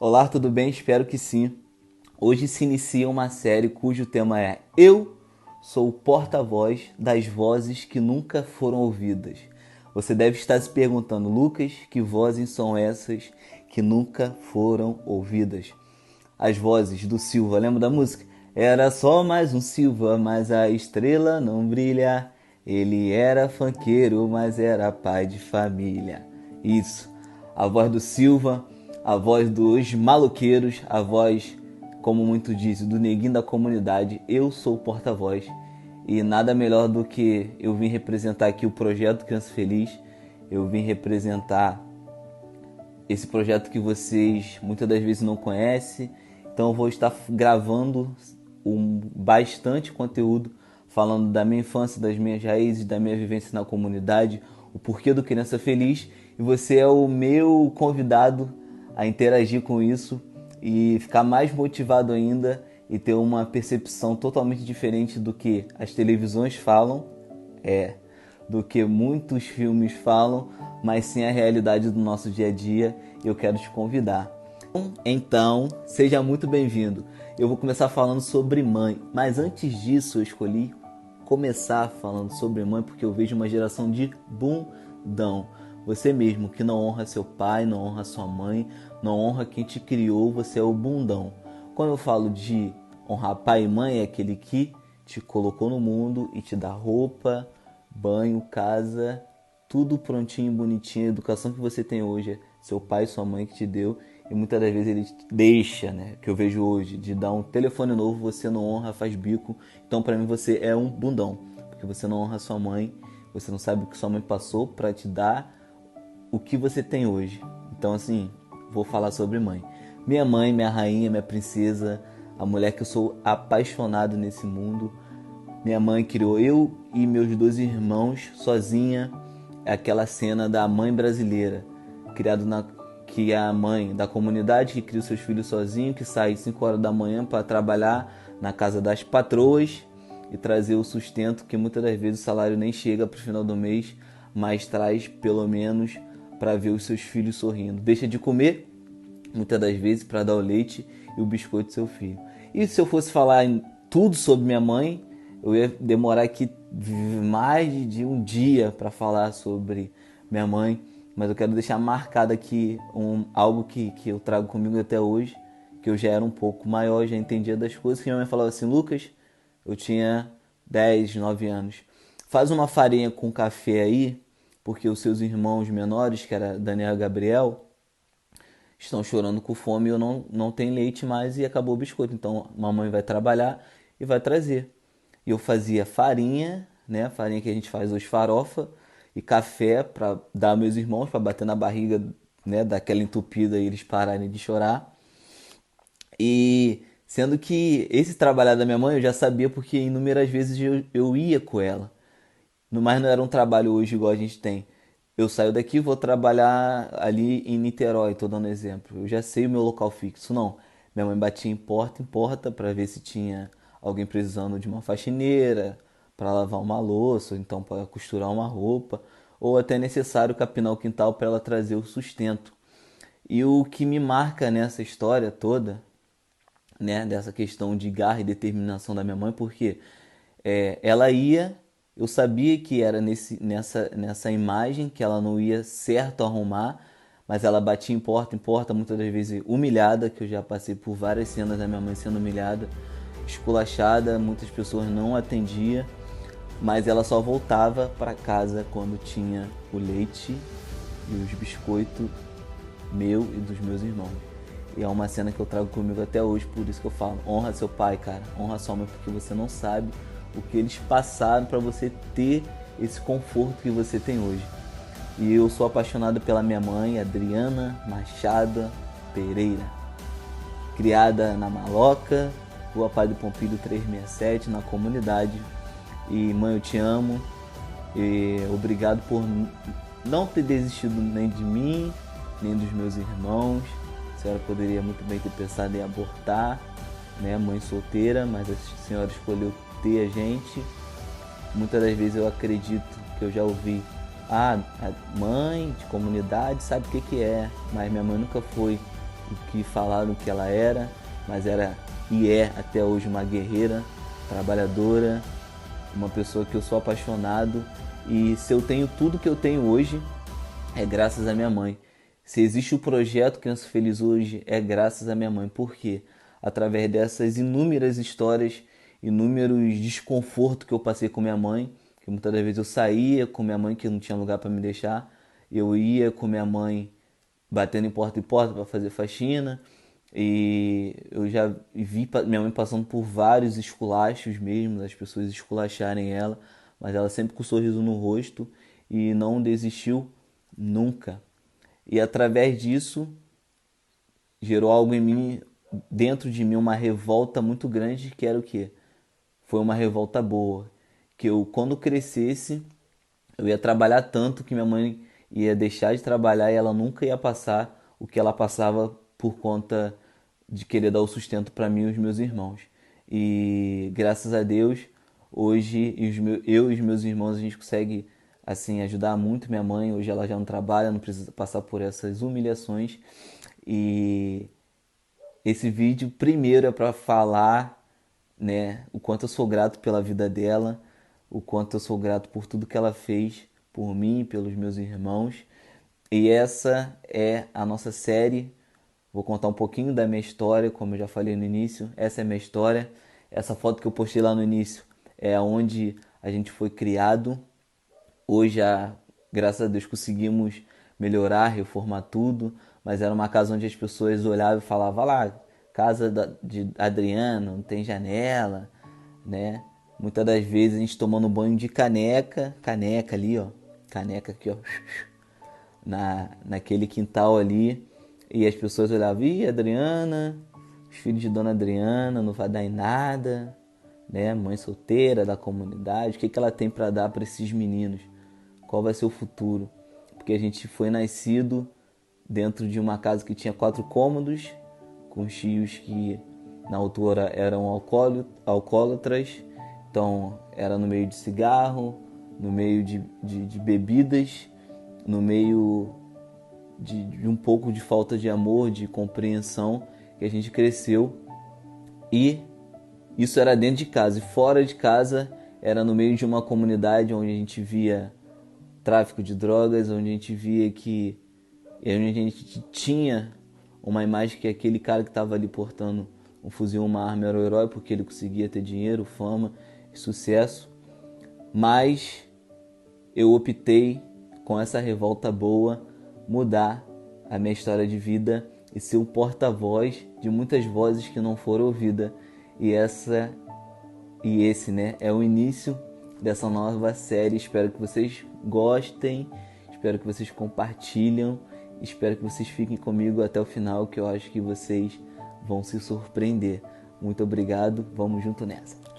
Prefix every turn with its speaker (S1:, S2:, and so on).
S1: Olá, tudo bem? Espero que sim. Hoje se inicia uma série cujo tema é Eu sou o porta-voz das vozes que nunca foram ouvidas. Você deve estar se perguntando, Lucas, que vozes são essas que nunca foram ouvidas? As vozes do Silva, lembra da música? Era só mais um Silva, mas a estrela não brilha. Ele era funkeiro, mas era pai de família. Isso, a voz do Silva, a voz dos maloqueiros, a voz, como muito diz, do neguinho da comunidade. Eu sou o porta-voz e nada melhor do que eu vim representar aqui o projeto Criança Feliz. Eu vim representar esse projeto que vocês muitas das vezes não conhecem. Então eu vou estar gravando bastante conteúdo falando da minha infância, das minhas raízes, da minha vivência na comunidade, o porquê do Criança Feliz. E você é o meu convidado a interagir com isso e ficar mais motivado ainda e ter uma percepção totalmente diferente do que as televisões falam, do que muitos filmes falam, mas sim a realidade do nosso dia a dia. Eu quero te convidar. Então, seja muito bem-vindo. Eu vou começar falando sobre mãe, mas antes disso eu escolhi começar falando sobre mãe porque eu vejo uma geração de bundão. Você mesmo que não honra seu pai, não honra sua mãe, não honra quem te criou, você é o bundão. Quando eu falo de honrar pai e mãe, é aquele que te colocou no mundo e te dá roupa, banho, casa, tudo prontinho, bonitinho. A educação que você tem hoje é seu pai e sua mãe que te deu. E muitas das vezes ele deixa, né? Que eu vejo hoje, de dar um telefone novo, você não honra, faz bico. Então pra mim você é um bundão. Porque você não honra sua mãe, você não sabe o que sua mãe passou pra te dar o que você tem hoje. Então assim, vou falar sobre mãe. Minha mãe, minha rainha, minha princesa, a mulher que eu sou apaixonado nesse mundo. Minha mãe criou eu e meus dois irmãos sozinha. É aquela cena da mãe brasileira, criado que é a mãe da comunidade que cria os seus filhos sozinho, que sai 5 horas da manhã para trabalhar na casa das patroas e trazer o sustento que muitas das vezes o salário nem chega para o final do mês, mas traz pelo menos para ver os seus filhos sorrindo. Deixa de comer muitas das vezes para dar o leite e o biscoito do seu filho. E se eu fosse falar em tudo sobre minha mãe, eu ia demorar aqui mais de um dia para falar sobre minha mãe, mas eu quero deixar marcado aqui algo que eu trago comigo até hoje, que eu já era um pouco maior, já entendia das coisas, que minha mãe falava assim, Lucas, eu tinha 10, 9 anos, faz uma farinha com café aí, porque os seus irmãos menores, que era Daniel e Gabriel, estão chorando com fome e eu não tenho leite mais e acabou o biscoito. Então, mamãe vai trabalhar e vai trazer. E eu fazia farinha, né? Farinha que a gente faz hoje, farofa, e café para dar aos meus irmãos, para bater na barriga, né? Daquela entupida e eles pararem de chorar. E sendo que esse trabalhar da minha mãe eu já sabia porque inúmeras vezes eu ia com ela. Mas não era um trabalho hoje igual a gente tem. Eu saio daqui e vou trabalhar ali em Niterói, tô dando exemplo. Eu já sei o meu local fixo. Não. Minha mãe batia em porta para ver se tinha alguém precisando de uma faxineira, para lavar uma louça, ou então para costurar uma roupa, ou até necessário capinar o quintal para ela trazer o sustento. E o que me marca nessa história toda, né, dessa questão de garra e determinação da minha mãe, porque ela ia, eu sabia que era nessa imagem que ela não ia certo arrumar, mas ela batia em porta, muitas das vezes humilhada, que eu já passei por várias cenas da minha mãe sendo humilhada, esculachada, muitas pessoas não atendiam, mas ela só voltava para casa quando tinha o leite e os biscoitos meu e dos meus irmãos. E é uma cena que eu trago comigo até hoje, por isso que eu falo, honra seu pai, cara, honra sua mãe, porque você não sabe o que eles passaram para você ter esse conforto que você tem hoje. E eu sou apaixonado pela minha mãe, Adriana Machado Pereira, criada na Maloca, Rua Padre Pompílio 367, na comunidade. E mãe, eu te amo, e obrigado por não ter desistido nem de mim, nem dos meus irmãos. A senhora poderia muito bem ter pensado em abortar, né, mãe solteira, mas a senhora escolheu ter a gente. Muitas das vezes eu acredito que eu já ouvi, a mãe de comunidade sabe o que é, mas minha mãe nunca foi o que falaram que ela era, mas era e é até hoje uma guerreira, trabalhadora, uma pessoa que eu sou apaixonado. E se eu tenho tudo que eu tenho hoje, é graças à minha mãe. Se existe o projeto Criança Feliz hoje, é graças à minha mãe. Por quê? Através dessas inúmeras histórias, inúmeros desconfortos que eu passei com minha mãe, que muitas das vezes eu saía com minha mãe que não tinha lugar para me deixar, eu ia com minha mãe batendo em porta para fazer faxina, e eu já vi minha mãe passando por vários esculachos mesmo, as pessoas esculacharem ela, mas ela sempre com um sorriso no rosto e não desistiu nunca. E através disso gerou algo em mim, dentro de mim, uma revolta muito grande, que era o quê? Foi uma revolta boa, que eu quando crescesse, eu ia trabalhar tanto que minha mãe ia deixar de trabalhar e ela nunca ia passar o que ela passava por conta de querer dar o sustento para mim e os meus irmãos. E graças a Deus, hoje eu e os meus irmãos a gente consegue assim ajudar muito minha mãe. Hoje ela já não trabalha, não precisa passar por essas humilhações. E esse vídeo primeiro é para falar, né, o quanto eu sou grato pela vida dela, o quanto eu sou grato por tudo que ela fez por mim, pelos meus irmãos. E essa é a nossa série. Vou contar um pouquinho da minha história, como eu já falei no início. Essa é a minha história. Essa foto que eu postei lá no início é onde a gente foi criado. Hoje, graças a Deus, conseguimos melhorar, reformar tudo, mas era uma casa onde as pessoas olhavam e falavam: lá, casa de Adriano, não tem janela, né? Muitas das vezes a gente tomando banho de caneca ali, ó, caneca aqui, ó, naquele quintal ali, e as pessoas olhavam: ih, Adriana, os filhos de Dona Adriana, não vai dar em nada, né? Mãe solteira da comunidade, o que ela tem para dar para esses meninos? Qual vai ser o futuro? Porque a gente foi nascido dentro de uma casa que tinha 4 cômodos, com tios que na altura eram alcoólatras, então era no meio de cigarro, no meio de bebidas, no meio de um pouco de falta de amor, de compreensão, que a gente cresceu. E isso era dentro de casa, e fora de casa era no meio de uma comunidade onde a gente via tráfico de drogas, onde a gente via que onde a gente tinha uma imagem que aquele cara que estava ali portando um fuzil, uma arma, era o herói, porque ele conseguia ter dinheiro, fama e sucesso. Mas eu optei, com essa revolta boa, mudar a minha história de vida e ser um porta-voz de muitas vozes que não foram ouvidas. E esse, né, é o início dessa nova série. Espero que vocês gostem, espero que vocês compartilhem, espero que vocês fiquem comigo até o final, que eu acho que vocês vão se surpreender. Muito obrigado, vamos junto nessa.